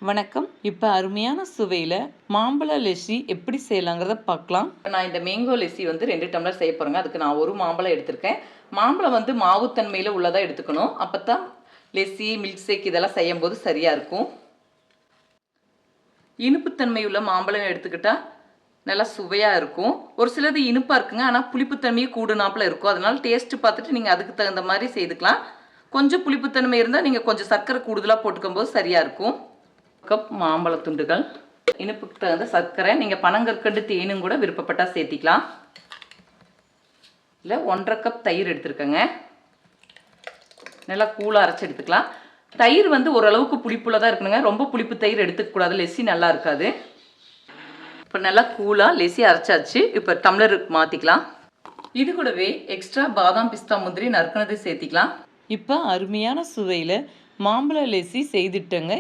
வணக்கம். இப்போ அருமையான சுவையில் மாம்பழ லெஸ்ஸி எப்படி செய்யலாங்கிறத பார்க்கலாம். நான் இந்த மேங்கோ லெஸ்ஸி வந்து 2 டம்ளர் செய்ய போகிறேங்க. அதுக்கு நான் ஒரு மாம்பழம் எடுத்திருக்கேன். மாம்பழம் வந்து மாவுத்தன்மையில் உள்ளதாக எடுத்துக்கணும். அப்போ தான் லெஸ்ஸி, மில்க் ஷேக் இதெல்லாம் செய்யும்போது சரியாக இருக்கும். இனிப்புத்தன்மை உள்ள மாம்பழம் எடுத்துக்கிட்டால் நல்லா சுவையாக இருக்கும். ஒரு சிலது இனிப்பாக இருக்குங்க, ஆனால் புளிப்புத்தன்மையே கூடுனாப்பில் இருக்கும். அதனால் டேஸ்ட்டு பார்த்துட்டு நீங்கள் அதுக்கு தகுந்த மாதிரி செய்துக்கலாம். கொஞ்சம் புளிப்புத்தன்மை இருந்தால் நீங்கள் கொஞ்சம் சர்க்கரை கூடுதலாக போட்டுக்கும்போது சரியாக இருக்கும். கப் மாம்பழ துண்டுகள், இனிப்புக்கு தகுந்த சர்க்கரை, நீங்கள் பனங்கற்கண்டு தேனும் கூட விருப்பப்பட்டால் சேர்த்திக்கலாம். இல்லை 1.5 கப் தயிர் எடுத்துருக்கேங்க. நல்லா கூலாக அரைச்சி எடுத்துக்கலாம். தயிர் வந்து ஓரளவுக்கு புளிப்புள்ள தான் இருக்கணுங்க, ரொம்ப புளிப்பு தயிர் எடுத்துக்கக்கூடாது, லெஸ்ஸி நல்லா இருக்காது. இப்போ நல்லா கூலாக லெஸ்ஸி அரைச்சாச்சு. இப்போ டம்ளருக்கு மாற்றிக்கலாம். இது கூடவே எக்ஸ்ட்ரா பாதாம், பிஸ்தா, முந்திரி நறுக்குனது சேர்த்திக்கலாம். இப்போ அருமையான சுவையில் மாம்பழ லெஸ்ஸி செய்துட்டேங்க.